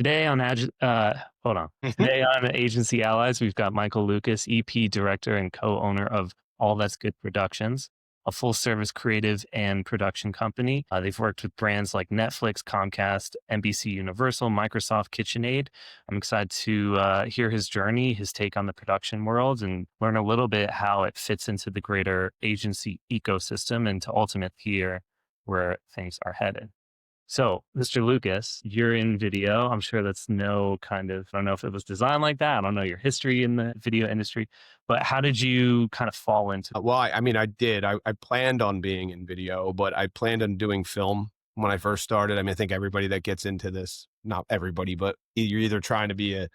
Today on hold on. Today on Agency Allies, we've got Michael Lucas, EP director and co-owner of All That's Good Productions, a full-service creative and production company. They've worked with brands like Netflix, Comcast, NBC Universal, Microsoft, KitchenAid. I'm excited to hear his journey, his take on the production world, and learn a little bit how it fits into the greater agency ecosystem, and to ultimately hear where things are headed. So, Mr. Lucas, you're in video. I'm sure that's no kind of, I don't know if it was designed like that. I don't know your history in the video industry, but how did you kind of fall into Well, I mean, I did. I planned on being in video, but I planned on doing film when I first started. I mean, I think everybody that gets into this, not everybody, but you're either trying to be a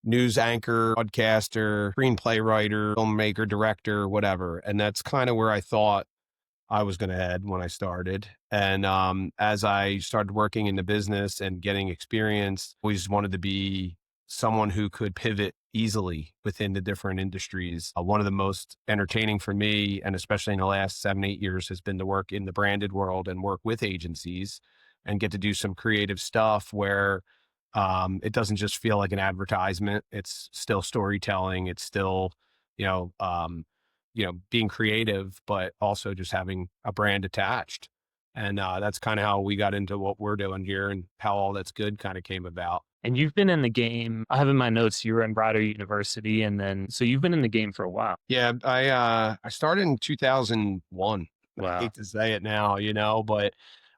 news anchor, podcaster, screenplay writer, filmmaker, director, whatever. And that's kind of where I thought I was going to head when I started. And as I started working in the business and getting experience, always wanted to be someone who could pivot easily within the different industries. One of the most entertaining for me, and especially in the last 7, 8 years, has been to work in the branded world and work with agencies and get to do some creative stuff where it doesn't just feel like an advertisement. It's still storytelling. It's still, you know, um, being creative, but also just having a brand attached. And that's kind of how we got into what we're doing here and how All That's Good kind of came about. and you've been in the game. I have in my notes you were in Rider University, and then so you've been in the game for a while. Yeah, I started in 2001. I Wow. hate to say it now, but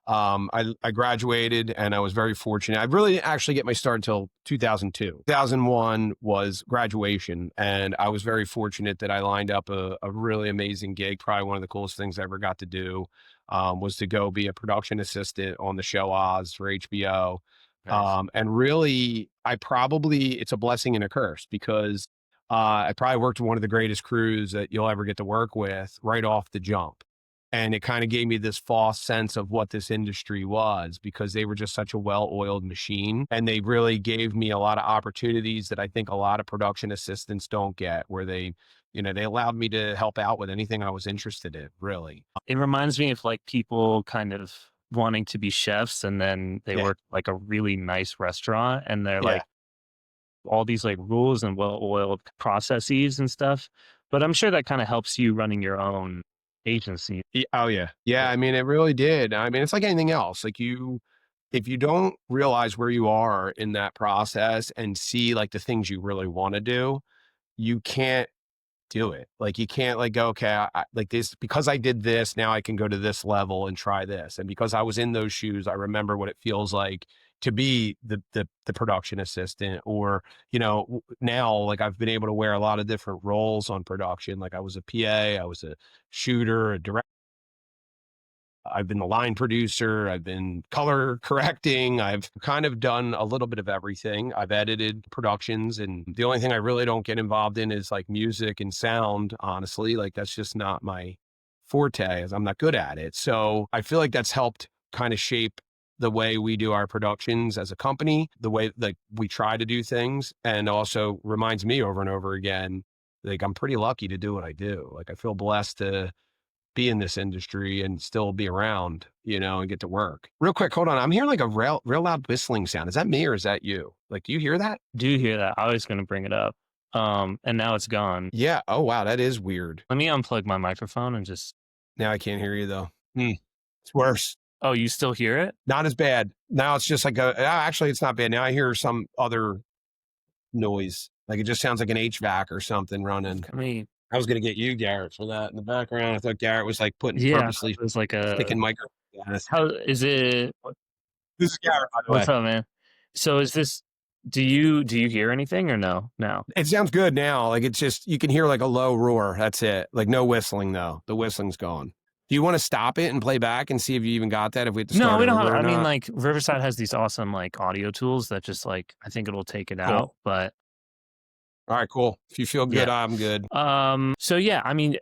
I graduated and I was very fortunate. I really didn't actually get my start until 2002. 2001 was graduation, and I was very fortunate that I lined up a really amazing gig. Probably one of the coolest things I ever got to do was to go be a production assistant on the show Oz for HBO. Nice. And really, it's a blessing and a curse because I probably worked with one of the greatest crews that you'll ever get to work with right off the jump. And it kind of gave me this false sense of what this industry was because they were just such a well-oiled machine. And they really gave me a lot of opportunities that I think a lot of production assistants don't get, where they allowed me to help out with anything I was interested in, really. It reminds me of like people kind of wanting to be chefs, and then they Yeah. work like a really nice restaurant, and they're Yeah. like all these like rules and well-oiled processes and stuff. But I'm sure that kind of helps you running your own agency. Oh yeah. Yeah. I mean, it really did. I mean, it's like anything else. If you don't realize where you are in that process and see like the things you really want to do, you can't do it. Like you can't like go, okay, like this, because I did this, now I can go to this level and try this. And because I was in those shoes, I remember what it feels like to be the production assistant or, now like I've been able to wear a lot of different roles on production. Like I was a PA, I was a shooter, a director. I've been the line producer. I've been color correcting. I've kind of done a little bit of everything. I've edited productions, and the only thing I really don't get involved in is like music and sound, honestly. Like that's just not my forte, as I'm not good at it. So I feel like that's helped kind of shape the way we do our productions as a company, the way like we try to do things, and also reminds me over and over again, like I'm pretty lucky to do what I do. Like I feel blessed to be in this industry and still be around, and get to work. Real quick, hold on. I'm hearing like a real loud whistling sound. Is that me or is that you? Like, do you hear that? Do you hear that? I was going to bring it up. And now it's gone. Yeah. Oh, wow. That is weird. Let me unplug my microphone and just, Now I can't hear you though. It's worse. oh, you still hear it? Not as bad. Now it's just like actually, it's not bad. Now I hear some other noise. Like it just sounds like an HVAC or something running. I mean, I was going to get you, Garrett, for that in the background. I thought Garrett was like yeah, purposely it was like a, sticking microphone. how is it? This is Garrett, by the What's way. up, man? So is this, do you hear anything or no? No. It sounds good now. Like it's just, you can hear like a low roar. That's it. Like no whistling though. The whistling's gone. Do you want to stop it and play back and see if you even got that? If we have to No, start we don't have, over or I mean, not? like Riverside has these awesome like audio tools that just like, I think it'll take it Cool. out, but All right, cool. If you feel good, yeah. I'm good. So yeah, I mean,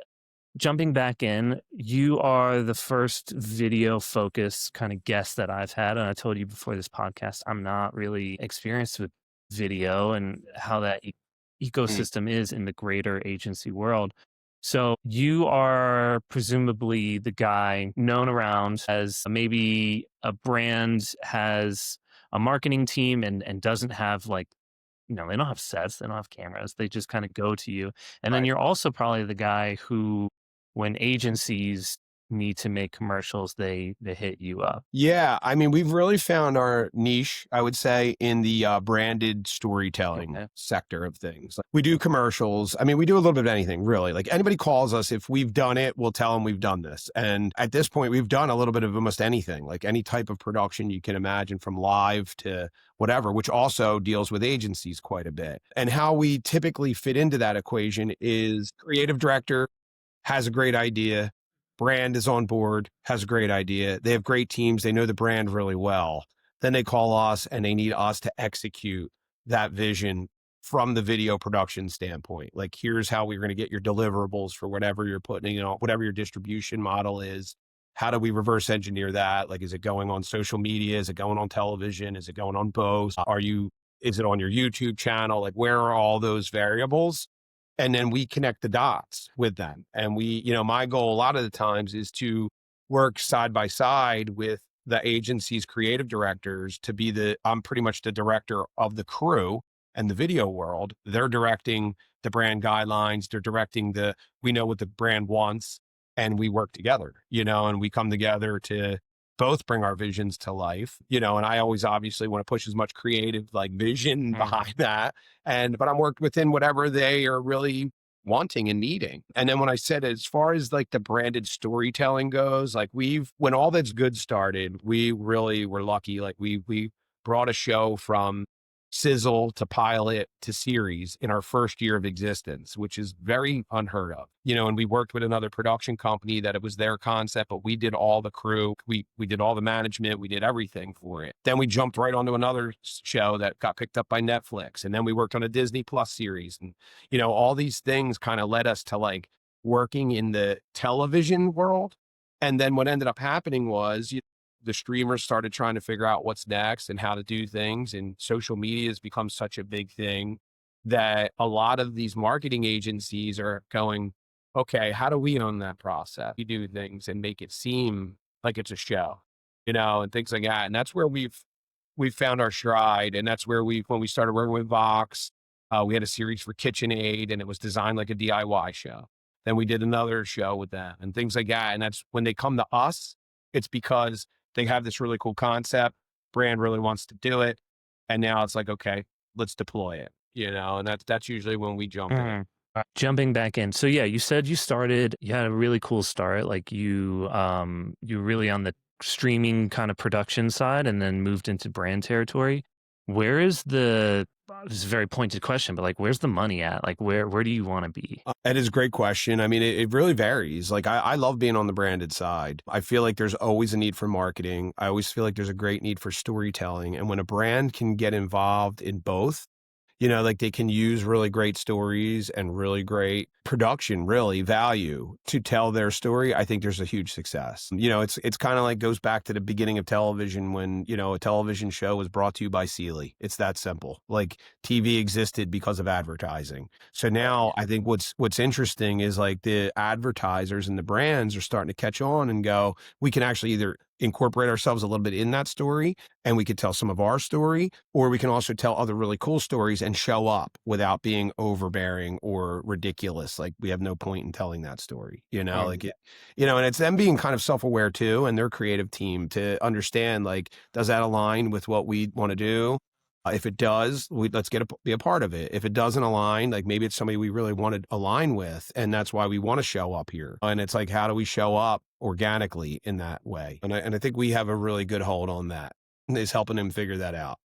jumping back in, you are the first video focused kind of guest that I've had. And I told you before this podcast, I'm not really experienced with video and how that ecosystem is in the greater agency world. So you are presumably the guy known around as maybe a brand has a marketing team and doesn't have like, they don't have sets, they don't have cameras. They just kind of go to you. And then Right. you're also probably the guy who, when agencies need to make commercials, they hit you up. Yeah, I mean, we've really found our niche, I would say, in the branded storytelling Okay. sector of things. Like, we do commercials. I mean, we do a little bit of anything, really. Like anybody calls us, if we've done it, we'll tell them we've done this. And at this point, we've done a little bit of almost anything, like any type of production you can imagine, from live to whatever, which also deals with agencies quite a bit. And how we typically fit into that equation is creative director has a great idea. Brand is on board, has a great idea. They have great teams. They know the brand really well. Then they call us and they need us to execute that vision from the video production standpoint. Like, here's how we're going to get your deliverables for whatever you're putting, whatever your distribution model is. How do we reverse engineer that? Like, is it going on social media? Is it going on television? Is it going on both? Is it on your YouTube channel? Like, where are all those variables? And then we connect the dots with them. And my goal a lot of the times is to work side by side with the agency's creative directors to I'm pretty much the director of the crew and the video world. They're directing the brand guidelines. They're directing we know what the brand wants, and we work together, and we come together to both bring our visions to life, and I always obviously want to push as much creative like vision Mhm. behind that. But I'm worked within whatever they are really wanting and needing. And then when I said, as far as like the branded storytelling goes, like when all that's good started, we really were lucky. Like we brought a show from sizzle to pilot to series in our first year of existence, which is very unheard of. And we worked with another production company that it was their concept, but we did all the crew, we did all the management, we did everything for it. Then we jumped right onto another show that got picked up by Netflix, and then we worked on a Disney Plus series, and all these things kind of led us to like working in the television world. And then what ended up happening was the streamers started trying to figure out what's next and how to do things. And social media has become such a big thing that a lot of these marketing agencies are going, okay, how do we own that process? We do things and make it seem like it's a show, and things like that. And that's where we've found our stride. And that's where when we started working with Vox, we had a series for KitchenAid, and it was designed like a DIY show. Then we did another show with them and things like that. And that's when they come to us, it's because they have this really cool concept, brand really wants to do it. And now it's like, okay, let's deploy it, and that's usually when we jump in. Mhm. Jumping back in. So yeah, you said you had a really cool start. Like you really on the streaming kind of production side and then moved into brand territory. Where is this is a very pointed question, but like where's the money at? Like where do you want to be? That is a great question. I mean, it really varies. Like, I love being on the branded side. I feel like there's always a need for marketing. I always feel like there's a great need for storytelling. And when a brand can get involved in both, like they can use really great stories and really great production, really value to tell their story. I think there's a huge success. It's kind of like goes back to the beginning of television when, a television show was brought to you by Sealy. It's that simple. Like, TV existed because of advertising. So now I think what's interesting is like the advertisers and the brands are starting to catch on and go, we can actually either incorporate ourselves a little bit in that story and we could tell some of our story, or we can also tell other really cool stories and show up without being overbearing or ridiculous. Like, we have no point in telling that story, Mm. like and it's them being kind of self-aware too, and their creative team to understand, like, does that align with what we want to do? If it does, let's be a part of it. If it doesn't align, like maybe it's somebody we really want to align with, and that's why we want to show up here. And it's like, how do we show up organically in that way? And I think we have a really good hold on that. Is helping him figure that out.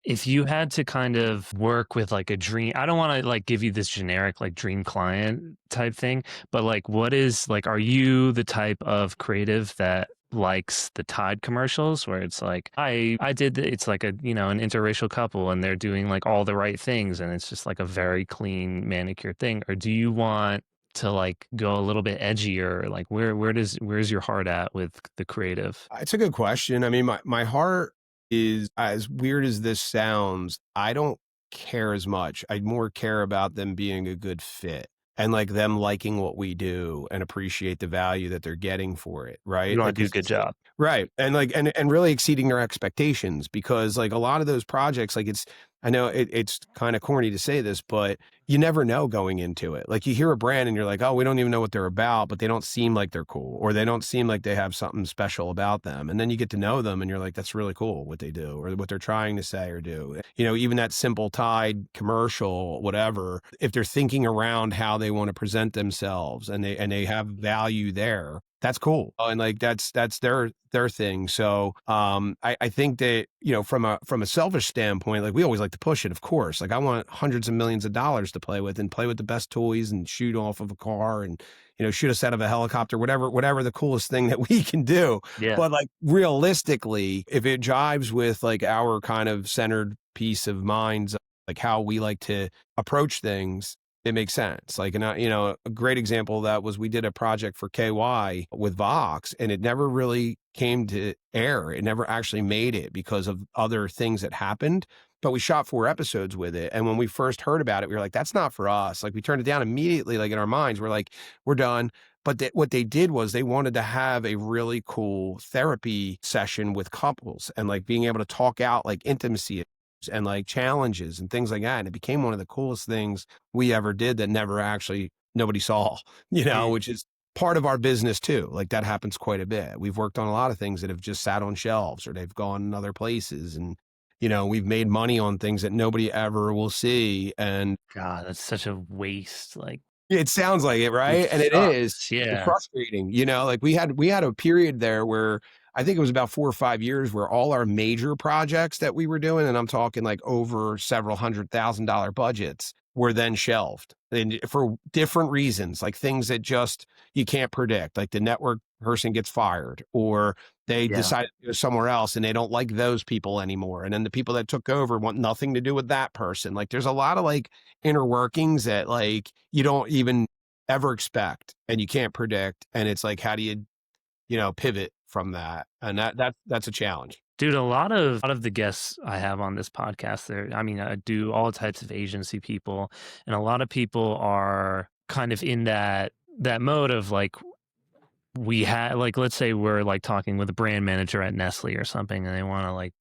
If you had to kind of work with like a dream, I don't want to like give you this generic like dream client type thing, but like are you the type of creative that likes the Tide commercials where it's like I did it's like an interracial couple and they're doing like all the right things and it's just like a very clean manicured thing, or do you want to like go a little bit edgier? Like where's your heart at with the creative? It's a good question. I mean, my heart is, as weird as this sounds, I don't care as much. I more care about them being a good fit. and like them liking what we do and appreciate the value that they're getting for it, You right? wanna Like, do a 'cause good it's like job. right, and like and really exceeding their expectations because like a lot of those projects, like it's I know it's kind of corny to say this, but you never know going into it. Like you hear a brand and you're like, oh, we don't even know what they're about, but they don't seem like they're cool, or they don't seem like they have something special about them. And then you get to know them and you're like, that's really cool what they do or what they're trying to say or do. You know, even that Simple Tide commercial, whatever, if they're thinking around how they want to present themselves and they have value there, that's cool. And like that's their thing. So I think that, you know, from a selfish standpoint, like we always like to push it, of course. Like I want hundreds of millions of dollars to play with and play with the best toys and shoot off of a car and, you know, shoot us out of a helicopter, whatever the coolest thing that we can do. Yeah. But like realistically, if it jives with like our kind of centered peace of minds, like how we like to approach things, it makes sense. Like, and you know, a great example of that was we did a project for KY with Vox, and it never really came to air. It never actually made it because of other things that happened. But we shot 4 episodes with it, and when we first heard about it, we were like, "That's not for us." Like, we turned it down immediately. Like in our minds, we're like, "We're done." But what they did was they wanted to have a really cool therapy session with couples and like being able to talk out like intimacy and like challenges and things like that. And it became one of the coolest things we ever did that never actually nobody saw, you know, Mm. which is part of our business too. Like that happens quite a bit. We've worked on a lot of things that have just sat on shelves or they've gone in other places. And, you know, we've made money on things that nobody ever will see. And God, that's such a waste, like, it sounds like it, it right? And it is. sucks, It's yeah. frustrating, you know, like we had a period there where I think it was about 4 or 5 years where all our major projects that we were doing, and I'm talking like over several $100,000 budgets, were then shelved and for different reasons, like things that just you can't predict, like the network person gets fired or they Yeah. decide to go somewhere else and they don't like those people anymore. And then the people that took over want nothing to do with that person. Like there's a lot of like inner workings that like you don't even ever expect and you can't predict. And it's like, how do you, you know, pivot from that? And that's a challenge. Dude, a lot of the guests I have on this podcast, I mean, I do all types of agency people, and a lot of people are kind of in that mode of like we had like let's say we're like talking with a brand manager at Nestle or something, and they want to like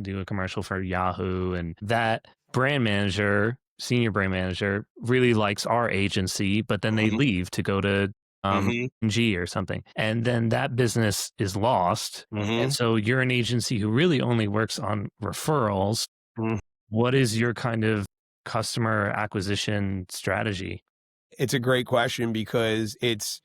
do a commercial for Yahoo, and that brand manager, senior brand manager, really likes our agency, but then they Mhm, leave to go to mhm, G or something, and then that business is lost. And mhm, so you're an agency who really only works on referrals. mhm. What is your kind of customer acquisition strategy? It's a great question because it's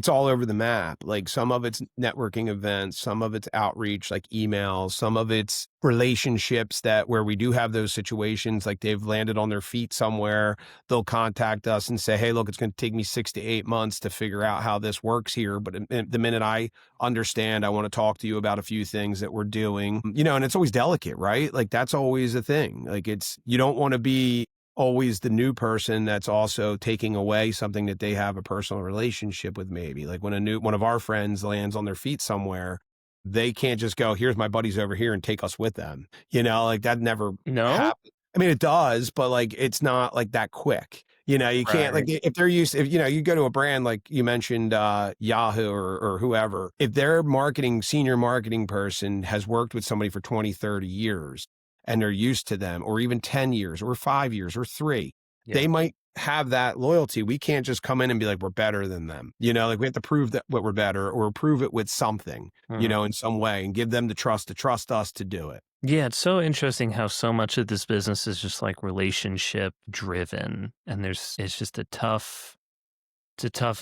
all over the map. Like some of it's networking events, some of it's outreach, like emails, some of it's relationships that where we do have those situations, like they've landed on their feet somewhere. They'll contact us and say, hey, look, it's going to take me 6 to 8 months to figure out how this works here. But the minute I understand, I want to talk to you about a few things that we're doing, you know, and it's always delicate, right? Like that's always a thing. Like it's, you don't want to be always the new person that's also taking away something that they have a personal relationship with maybe. Like when a new one of our friends lands on their feet somewhere, they can't just go, "Here's my buddies over here," and take us with them. You know, like that never No? happens. I mean, it does, but like it's not like that quick. You know, you can't like Right. if they're used if you know, you go to a brand like you mentioned Yahoo or whoever, if their marketing senior marketing person has worked with somebody for 20, 30 years and they're used to them, or even 10 years or 5 years or 3, Yeah. they might have that loyalty. We can't just come in and be like, we're better than them. You know, like we have to prove that what we're better or prove it with something, you Mhm. know, in some way and give them the trust to trust us to do it. Yeah, it's so interesting how so much of this business is just like relationship driven, and it's just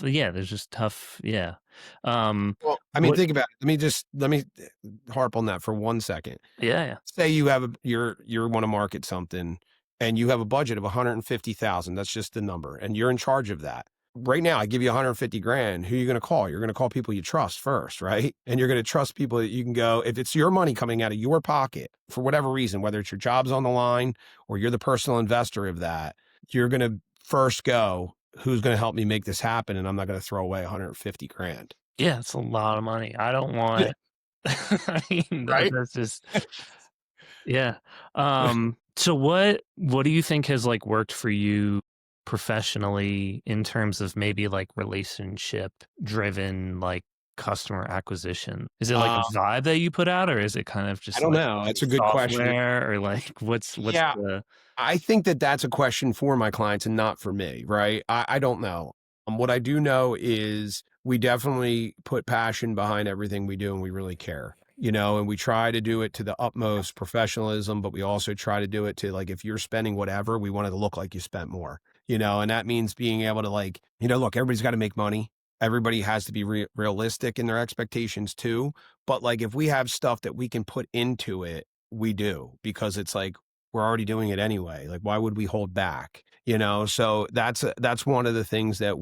yeah, there's just tough, yeah. Well, I mean, What think about it. Let me harp on that for 1 second. Yeah, yeah. Say you have you're want to market something and you have a budget of 150,000. That's just the number. And you're in charge of that. Right now, I give you 150 grand. Who are you going to call? You're going to call people you trust first, right? And you're going to trust people that you can go, if it's your money coming out of your pocket for whatever reason, whether it's your job's on the line or you're the personal investor of that, you're going to first go, who's going to help me make this happen? And I'm not going to throw away 150 grand. Yeah, it's a lot of money. I don't Yeah. want I mean, Right. that's just yeah. So what do you think has, like, worked for you professionally in terms of maybe like relationship driven, like customer acquisition? Is it like a Uh, vibe that you put out, or is it kind of I just don't like know. That's a good question. software, or like what's Yeah, the I think that that's a question for my clients and not for me, right? I don't know. What I do know is we definitely put passion behind everything we do and we really care, and we try to do it to the utmost professionalism, but we also try to do it to like, if you're spending whatever, we want it to look like you spent more, and that means being able to like, look, everybody's got to make money. Everybody has to be realistic in their expectations too. But like, if we have stuff that we can put into it, we do because it's like, we're already doing it anyway. Like, why would we hold back? So that's one of the things that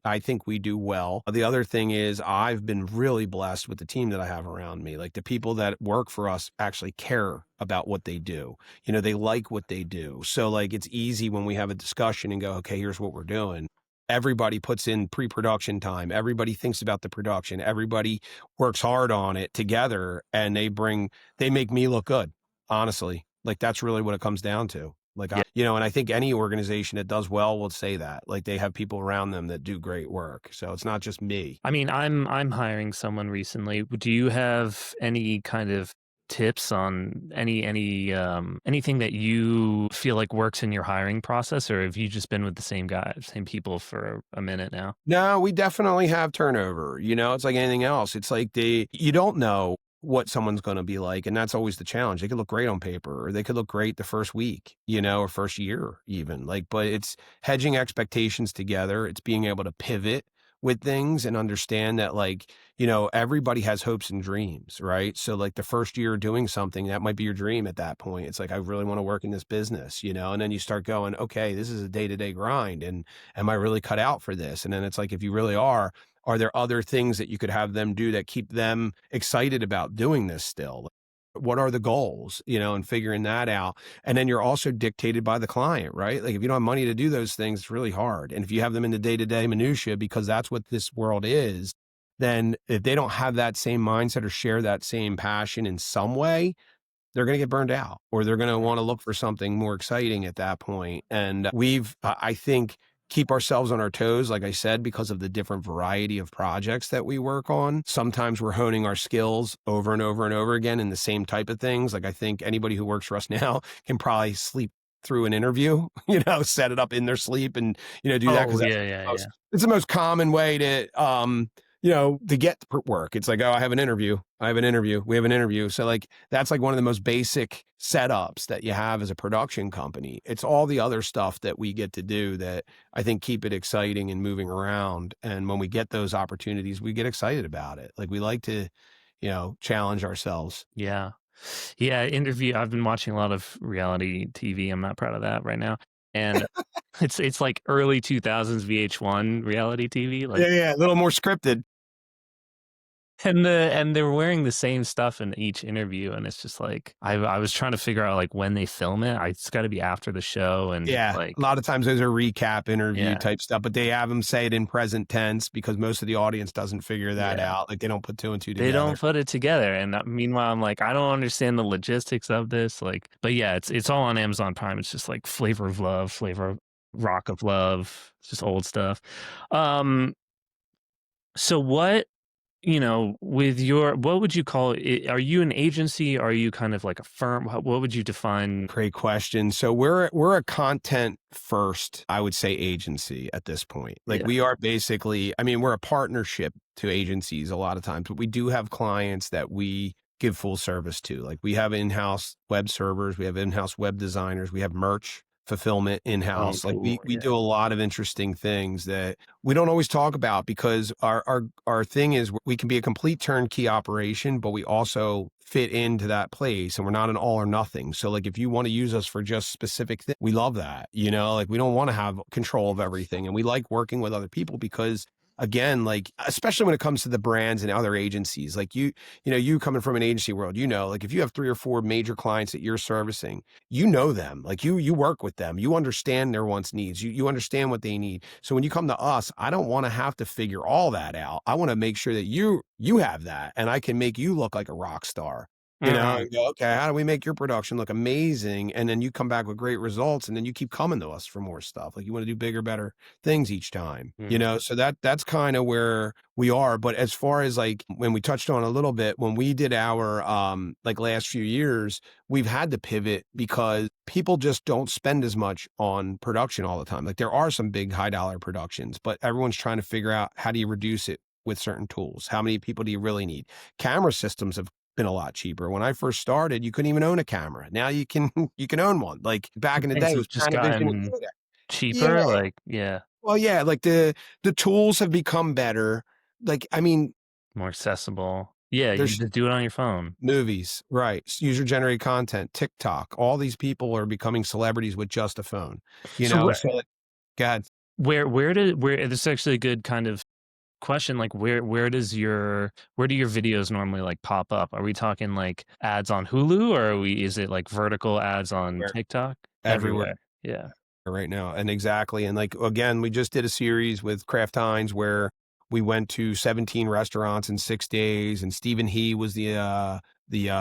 I think we do well. The other thing is I've been really blessed with the team that I have around me. Like the people that work for us actually care about what they do. They like what they do. So like it's easy when we have a discussion and go, okay, here's what we're doing. Everybody puts in pre-production time. Everybody thinks about the production. Everybody works hard on it together and they make me look good, honestly. Like, that's really what it comes down to. Like, yeah. and I think any organization that does well will say that. Like, they have people around them that do great work. So it's not just me. I mean, I'm hiring someone recently. Do you have any kind of tips on anything that you feel like works in your hiring process, or have you just been with the same people for a minute now? No, we definitely have turnover. It's like anything else. It's like you don't know what someone's going to be like. And that's always the challenge. They could look great on paper or they could look great the first week, or first year even like, but it's hedging expectations together. It's being able to pivot with things and understand that like, everybody has hopes and dreams, right? So like the first year doing something that might be your dream at that point. It's like, I really want to work in this business, and then you start going, okay, this is a day-to-day grind. And am I really cut out for this? And then it's like, if you really are there other things that you could have them do that keep them excited about doing this still? What are the goals, and figuring that out. And then you're also dictated by the client, right? Like if you don't have money to do those things, it's really hard. And if you have them in the day-to-day minutia, because that's what this world is, then if they don't have that same mindset or share that same passion in some way, they're going to get burned out or they're going to want to look for something more exciting at that point. And I think, keep ourselves on our toes, like I said, because of the different variety of projects that we work on. Sometimes we're honing our skills over and over and over again in the same type of things. Like I think anybody who works for us now can probably sleep through an interview, set it up in their sleep and, do that Oh because yeah, yeah, yeah. it's the most common way to get to work. It's like, oh, I have an interview. I have an interview. We have an interview. So like, that's like one of the most basic setups that you have as a production company. It's all the other stuff that we get to do that I think keep it exciting and moving around. And when we get those opportunities, we get excited about it. Like we like to, challenge ourselves. Yeah. Yeah, interview I've been watching a lot of reality TV. I'm not proud of that right now. And it's like early 2000s VH1 reality TV, like Yeah, yeah, a little more scripted. and they're wearing the same stuff in each interview, and it's just like I was trying to figure out like when they film it. It's got to be after the show, and Yeah, like a lot of times those are recap interview yeah, type stuff, but they have them say it in present tense because most of the audience doesn't figure that yeah. out. Like they don't put two and two They together. don't put it together, and meanwhile, I'm like, I don't understand the logistics of this. Like, but yeah, it's all on Amazon Prime. It's just like Flavor of Love, Flavor of Rock of Love. It's just old stuff. Um, so what with what would you call it? Are you an agency? Are you kind of like a firm? What would you define? Great question. So we're a content first, I would say, agency at this point. Like Yeah. we are basically, I mean, we're a partnership to agencies a lot of times, but we do have clients that we give full service to. Like we have in-house web servers, we have in-house web designers, we have merch fulfillment Oh, in-house. Like cool. we Yeah. do a lot of interesting things that we don't always talk about because our thing is we can be a complete turnkey operation, but we also fit into that place and we're not an all or nothing. So like if you want to use us for just specific things, we love that, like we don't want to have control of everything. And we like working with other people because again, like especially when it comes to the brands and other agencies, like you coming from an agency world, like if you have 3 or 4 major clients that you're servicing, them, like you work with them, you understand their wants, needs, you understand what they need. So when you come to us, I don't want to have to figure all that out. I want to make sure that you have that and I can make you look like a rock star. Mm-mm. and go, okay, how do we make your production look amazing? And then you come back with great results, and then you keep coming to us for more stuff. Like you want to do bigger, better things each time, Mm. so that's kind of where we are. But as far as like when we touched on a little bit, when we did our like last few years, we've had to pivot because people just don't spend as much on production all the time. Like there are some big high dollar productions, but everyone's trying to figure out how do you reduce it with certain tools? How many people do you really need? Camera systems have been a lot cheaper. When I first started, you couldn't even own a camera. Now you can you can own one. Like back in the day, Things it have was just Panavision and gotten Kodak. Yeah. cheaper. Like, yeah, Well, yeah, like the tools have become better. Like, I mean, more accessible. Yeah, you there's just do it on your phone. movies, right? User generated content, TikTok. All these people are becoming celebrities with just a phone. So So like, God, where this is actually a good kind of question, like where do your videos normally like pop up? Are we talking like ads on Hulu, or is it like vertical ads on where TikTok? everywhere. Everywhere. Yeah. Right now. And exactly. And like, again, we just did a series with Kraft Heinz where we went to 17 restaurants in 6 days, and Stephen He was the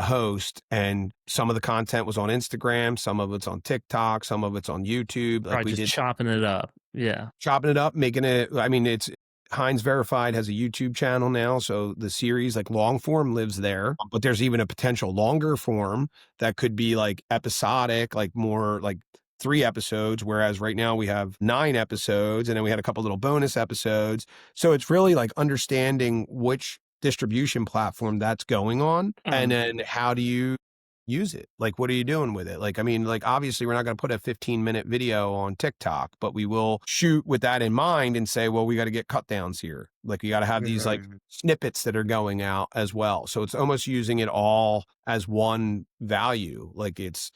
host. And some of the content was on Instagram, some of it's on TikTok, some of it's on YouTube. Like Probably we just did chopping it up. Yeah. chopping it up, making it, I mean, it's Heinz Verified has a YouTube channel now. So the series, like long form, lives there, but there's even a potential longer form that could be like episodic, like more like 3 episodes. Whereas right now we have 9 episodes, and then we had a couple little bonus episodes. So it's really like understanding which distribution platform that's going on. And Mm. then how do you use it? Like, what are you doing with it? Like, I mean, like, obviously, we're not going to put a 15-minute video on TikTok, but we will shoot with that in mind and say, well, we got to get cut downs here. Like, you got to have these like Mhm. snippets that are going out as well. So it's almost using it all as one value. Like, it's,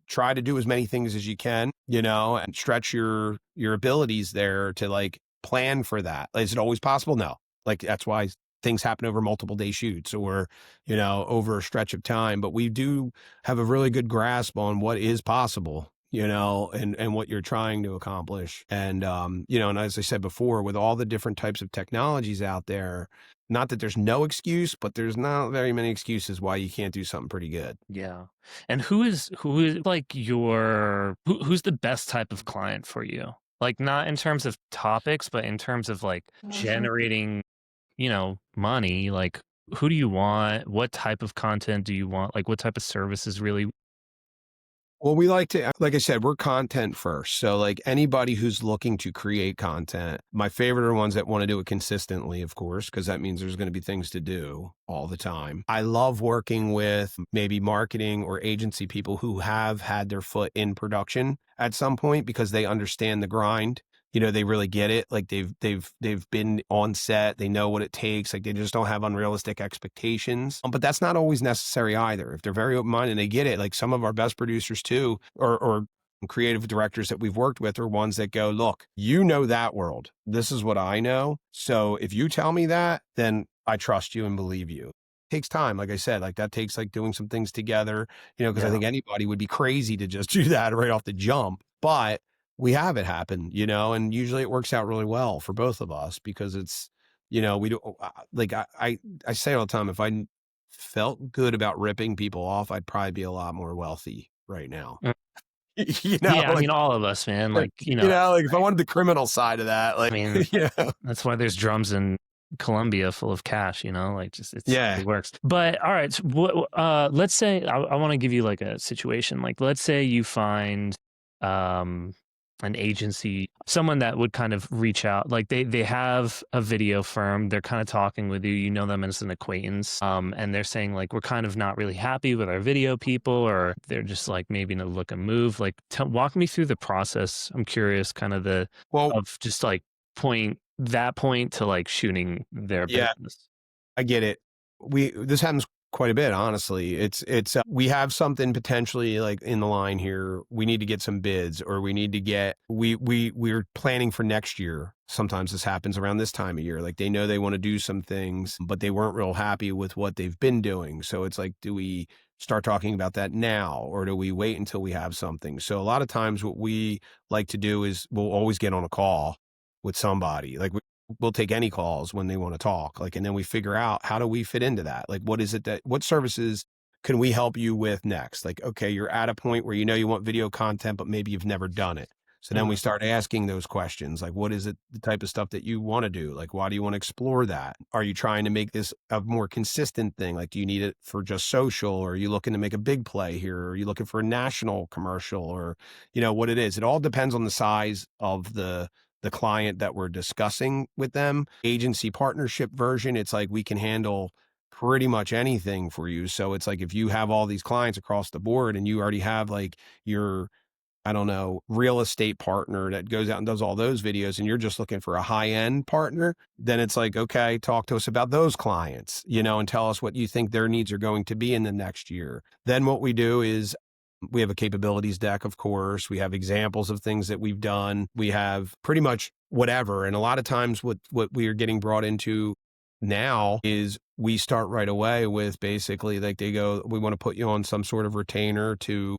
try to do as many things as you can, and stretch your abilities there to like plan for that. Is it always possible? No. Like, that's why things happen over multiple day shoots or over a stretch of time, but we do have a really good grasp on what is possible, and what you're trying to accomplish. And, and as I said before, with all the different types of technologies out there, not that there's no excuse, but there's not very many excuses why you can't do something pretty good. Yeah. And who is like who's the best type of client for you? Like not in terms of topics, but in terms of like generating, money. Like who do you want? What type of content do you want? Like what type of services really? Well, we like to, like I said, we're content first. So, like anybody who's looking to create content, my favorite are ones that want to do it consistently, of course, because that means there's going to be things to do all the time. I love working with maybe marketing or agency people who have had their foot in production at some point because they understand the grind. They really get it. Like they've been on set. They know what it takes. Like they just don't have unrealistic expectations. But that's not always necessary either. If they're very open minded and they get it, like some of our best producers too, or creative directors that we've worked with are ones that go, look, that world. This is what I know. So if you tell me that, then I trust you and believe you. It takes time. Like I said, like that takes like doing some things together, because I Yeah. think anybody would be crazy to just do that right off the jump. But we have it happen, and usually it works out really well for both of us because it's, we do like I say all the time, if I felt good about ripping people off, I'd probably be a lot more wealthy right now. Mm. Yeah, I Like, mean all of us, man. Like, like if I wanted the criminal side of that, I like, mean, that's why there's drums in Colombia full of cash, like just yeah. it works. But all right, so let's say I want to give you like a situation. Like let's say you find um an agency, someone that would kind of reach out, like they have a video firm, they're kind of talking with you, them as an acquaintance, and they're saying like we're kind of not really happy with our video people, or they're just like maybe in a look and move. Like walk me through the process. I'm curious, kind of Well, of just like point to like shooting their yeah, business. I get it. This happens quite a bit, honestly. It's we have something potentially like in the line here. We need to get some bids, or we need to get we're planning for next year. Sometimes this happens around this time of year. Like they know they want to do some things, but they weren't real happy with what they've been doing. So it's like, do we start talking about that now, or do we wait until we have something? So a lot of times what we like to do is we'll always get on a call with somebody. Like we'll take any calls when they want to talk. Like, and then we figure out how do we fit into that? Like, what is it what services can we help you with next? Like, okay, you're at a point where you know you want video content, but maybe you've never done it. So then we Mhm. start asking those questions like, what is it, the type of stuff that you want to do? Like, why do you want to explore that? Are you trying to make this a more consistent thing? Like, do you need it for just social? Or are you looking to make a big play here? Or are you looking for a national commercial or, what it is? It all depends on the size of the client that we're discussing with them. Agency partnership version, it's like we can handle pretty much anything for you. So it's like if you have all these clients across the board and you already have like your, I don't know, real estate partner that goes out and does all those videos and you're just looking for a high end partner, then it's like, okay, talk to us about those clients, and tell us what you think their needs are going to be in the next year. Then what we do is we have a capabilities deck, of course. We have examples of things that we've done. We have pretty much whatever. And a lot of times what we are getting brought into now is we start right away with basically like they go, we want to put you on some sort of retainer to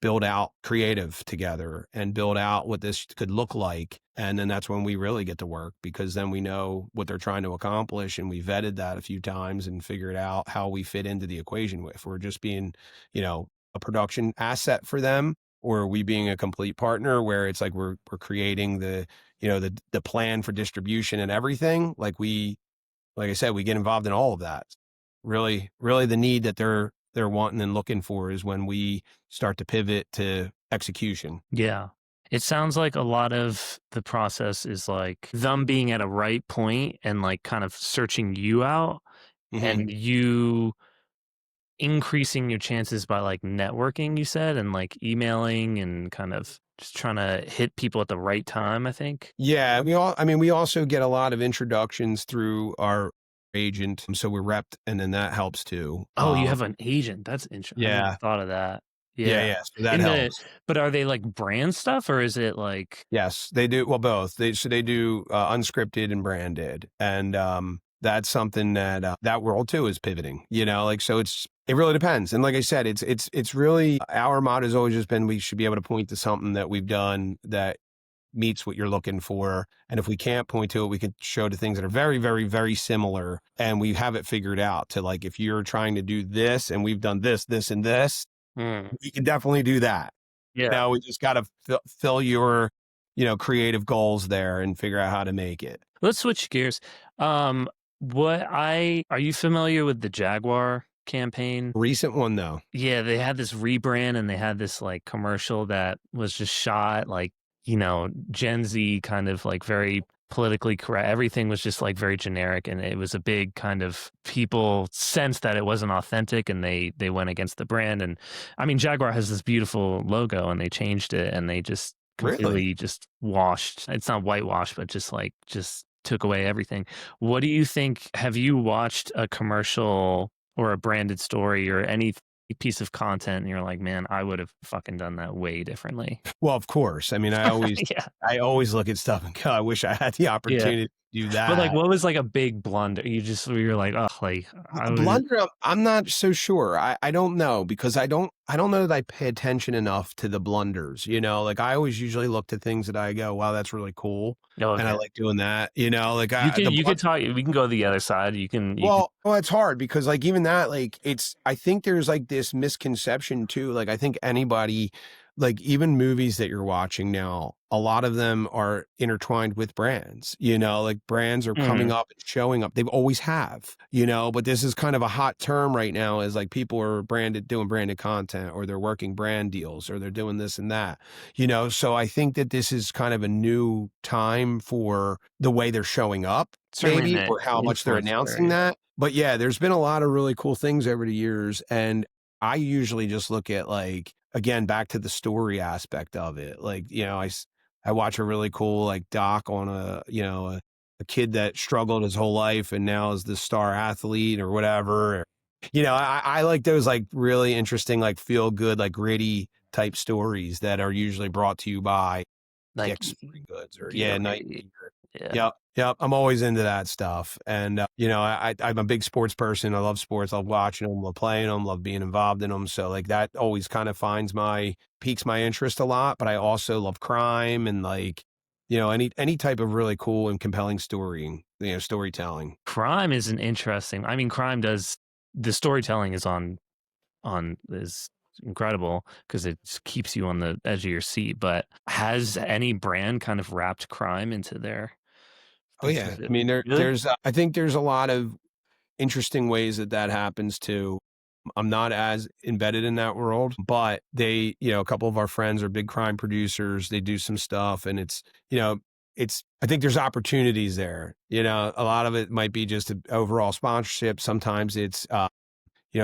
build out creative together and build out what this could look like. And then that's when we really get to work because then we know what they're trying to accomplish. And we vetted that a few times and figured out how we fit into the equation. If we're just being, a production asset for them, or are we being a complete partner where it's like we're creating the plan for distribution and everything. Like I said, we get involved in all of that. Really, really the need that they're wanting and looking for is when we start to pivot to execution. Yeah. It sounds like a lot of the process is like them being at a right point and like kind of searching you out Mhm. and you increasing your chances by like networking, you said, and like emailing and kind of just trying to hit people at the right time, I think. Yeah, we also get a lot of introductions through our agent, so we're repped, and then that helps too. Oh, you have an agent. That's interesting. I never Yeah. thought of that. Yeah, Yeah. yeah, so that In the helps. but are they like brand stuff or is it like Yes, they do well, both. They do, unscripted and branded, and, that's something that, that world too is pivoting, like, so it really depends, and like I said, it's really our motto has always just been we should be able to point to something that we've done that meets what you're looking for, and if we can't point to it, we can show to things that are very, very, very similar, and we have it figured out to, like, if you're trying to do this and we've done this, this, and this, mm, we can definitely do that. yeah. Now we just gotta fill your, creative goals there and figure out how to make it. Let's switch gears. Um, what I are you familiar with the Jaguar campaign? Recent one, though. Yeah, they had this rebrand and they had this like commercial that was just shot like, Gen Z kind of like very politically correct. Everything was just like very generic and it was a big kind of people sense that it wasn't authentic and they went against the brand. And I mean Jaguar has this beautiful logo and they changed it and they just Really? completely just washed. It's not whitewashed, but just took away everything. What do you think? Have you watched a commercial or a branded story or any piece of content and you're like, "Man, I would have fucking done that way differently." Well, of course. I mean, I always Yeah, I always look at stuff and go, "I wish I had the yeah. opportunity to do But, like, that." what was, like, a big blunder? You just where you're like, oh, like, I would." Blunder, I'm not so sure. I don't know because I don't know that I pay attention enough to the blunders, like, I always usually look to things that I go, "Wow, that's really cool," Oh, and I okay. like doing that, like, You I can the you blun could talk we can go the other side. You can well, it's hard because, like, even that, like, I think there's, like, this misconception too, like, I think anybody like, even movies that you're watching now, a lot of them are intertwined with brands, like, brands are coming Mhm. up and showing up. They've always have, but this is kind of a hot term right now is, like, people are doing branded content, or they're working brand deals, or they're doing this and that, so I think that this is kind of a new time for the way they're showing up, Certainly in maybe, the or how much they're influencer announcing area. that. But yeah, there's been a lot of really cool things over the years. And I usually just look at like, again, back to the story aspect of it. Like, I watch a really cool like doc on a kid that struggled his whole life and now is the star athlete or whatever. I like those like really interesting, like feel good, like gritty type stories that are usually brought to you by Like, Dick's Sporting Goods or yeah, Gatorade. Nike. Yeah. Yep, yep, I'm always into that stuff, and, I'm a big sports person, I love sports, I love watching them, love playing them, love being involved in them. So, like, that always kind of piques my interest a lot, but I also love crime and, like, any type of really cool and compelling storytelling. Crime is an interesting I mean, crime does the storytelling is on on is incredible because it just keeps you on the edge of your seat. But has any brand kind of wrapped crime into their Oh into yeah. the I mean, really? I think there's a lot of interesting ways that that happens too. I'm not as embedded in that world, but a couple of our friends are big crime producers. They do some stuff and you know, I think there's opportunities there. A lot of it might be just a overall sponsorship. Sometimes it's,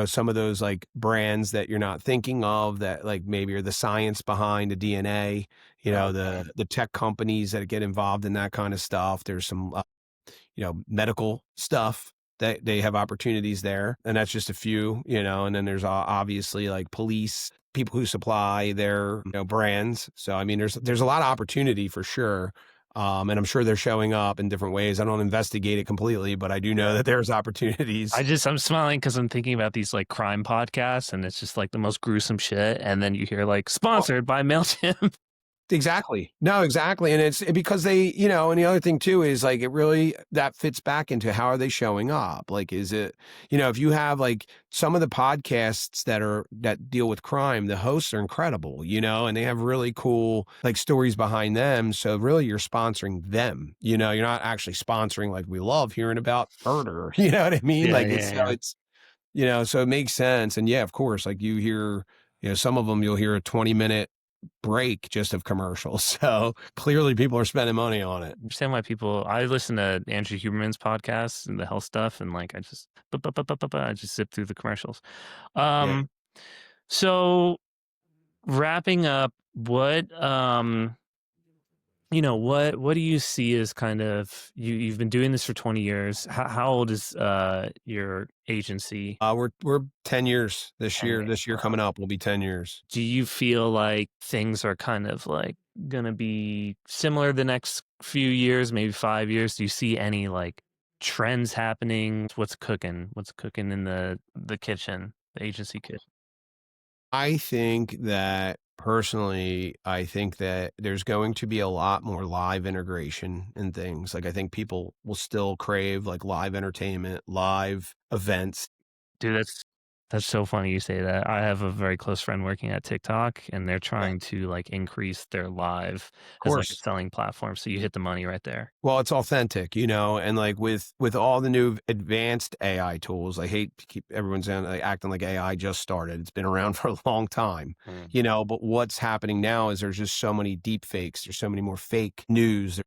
some of those like brands that you're not thinking of that like maybe are the science behind the DNA, Okay. the tech companies that get involved in that kind of stuff. There's some medical stuff that they have opportunities there. And that's just a few, and then there's obviously like police, people who supply their, brands. So, I mean, there's a lot of opportunity for sure. And I'm sure they're showing up in different ways. I don't investigate it completely, but I do know Yeah. that there's opportunities. I'm smiling because I'm thinking about these like crime podcasts and it's just like the most gruesome shit. And then you hear like sponsored by MailChimp. Exactly. No, exactly. And it's because and the other thing too is like it really that fits back into how are they showing up? Like, is it, if you have like some of the podcasts that deal with crime, the hosts are incredible, and they have really cool like stories behind them. So really you're sponsoring them, you're not actually sponsoring like we love hearing about murder. You know what I mean? Yeah, Like yeah, yeah. so it makes sense. And yeah, of course, like you hear, some of them you'll hear a 20-minute break just of commercials. So clearly people are spending money on it. Understand why people I listen to Andrew Huberman's podcasts and the health stuff and like I just zip through the commercials. Yeah. Um so wrapping up, what do you see as kind of you've been doing this for 20 years. How old is your agency? We're 10 years this 10 year. years. This year Wow. coming up will be 10 years. Do you feel like things are kind of like gonna be similar the next few years, maybe 5 years? Do you see any like trends happening? What's cooking? What's cooking in the kitchen, the agency kitchen? I think that personally, I think that there's going to be a lot more live integration in things. Like I think people will still crave like live entertainment, live events. Dude, that's so funny you say that. I have a very close friend working at TikTok, and they're Yeah, trying to like increase their live of as like a course. selling platform. So you hit the money right there. Well, it's authentic, and like with all the new advanced AI tools, I hate to keep everyone saying like acting like AI just started. It's been around for a long time, Mm. but what's happening now is there's just so many deep fakes. There's so many more fake news,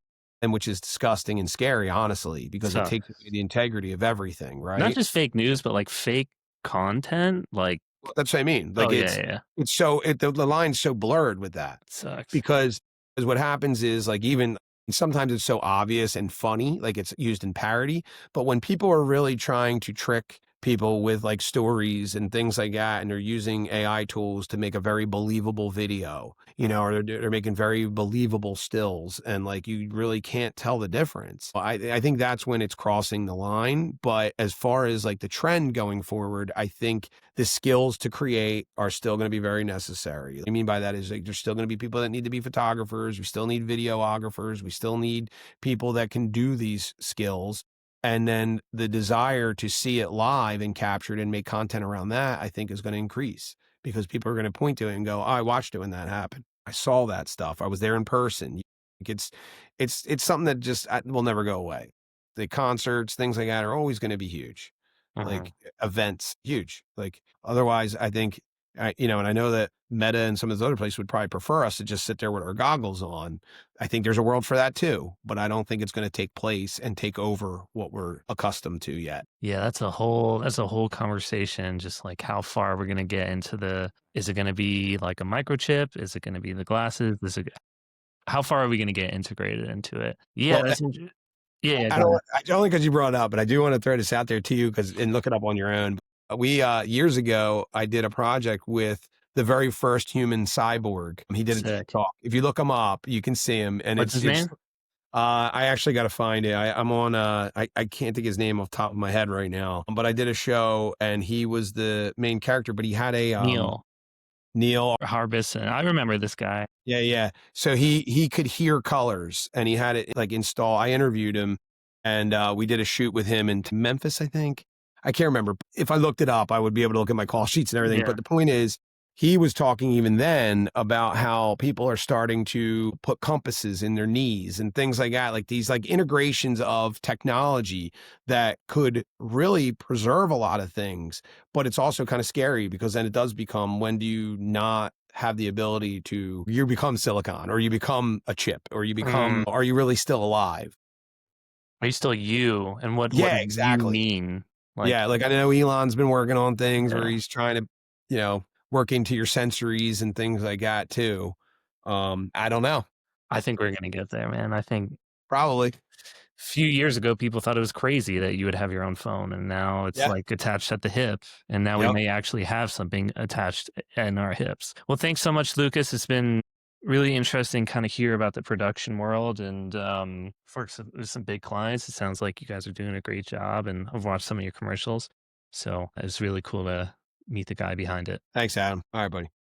and which is disgusting and scary, honestly, because it takes Sucks. away the integrity of everything, Not right? just fake news, but like fake content. Like, Well, that's what I mean. Like oh yeah, yeah, yeah. it's so the line's so blurred with that. It sucks. Because what happens is, like, even sometimes it's so obvious and funny, like, it's used in parody, but when people are really trying to trick people with, like, stories and things like that, and they're using AI tools to make a very believable video, or they're making very believable stills, and, like, you really can't tell the difference. I think that's when it's crossing the line, but as far as, like, the trend going forward, I think the skills to create are still going to be very necessary. What I mean by that is like there's still going to be people that need to be photographers. We still need videographers. We still need people that can do these skills. And then the desire to see it live and captured and make content around that, I think is going to increase because people are going to point to it and go, oh, I watched it when that happened. I saw that stuff. I was there in person. It's something that just will never go away. The concerts, things like that are always going to be huge. Mhm. Like events, huge. Like otherwise, I think, and I know that Meta and some of those other places would probably prefer us to just sit there with our goggles on. I think there's a world for that too, but I don't think it's going to take place and take over what we're accustomed to yet. Yeah, that's a whole conversation. Just like how far we're gonna get into is it gonna be like a microchip? Is it gonna be the glasses? How far are we gonna get integrated into it? Yeah, Well, yeah, yeah, go ahead. I don't only because you brought it up, but I do want to throw this out there to you and look it up on your own. We, years ago, I did a project with the very first human cyborg. He did a TED Sick. talk. If you look him up, you can see him and What's his name? I actually got to find it. I'm on, I can't think his name off the top of my head right now, but I did a show and he was the main character, but he had Neil Neil. Harbison. I remember this guy. Yeah, yeah. So he could hear colors and he had it like install. I interviewed him and we did a shoot with him in Memphis, I think. I can't remember. If I looked it up, I would be able to look at my call sheets and everything. Yeah. But the point is, he was talking even then about how people are starting to put compasses in their knees and things like that, like these like integrations of technology that could really preserve a lot of things. But it's also kind of scary because then it does become, when do you not have the ability to, you become silicon, or you become a chip, or you become, Mm. are you really still alive? Are you still you? And what Yeah, does you exactly. mean? Like, Yeah, like I know Elon's been working on things where yeah, he's trying to, work into your sensories and things like that too. I don't know. I I think we're gonna get there, man. I think probably. few years ago, people thought it was crazy that you would have your own phone, and now it's Yeah. like attached at the hip. And now we Yep. may actually have something attached in our hips. Well, thanks so much, Lucas. It's been really interesting kind of hear about the production world and for some big clients. It sounds like you guys are doing a great job, and I've watched some of your commercials. So it's really cool to meet the guy behind it. Thanks, Adam. All right, buddy.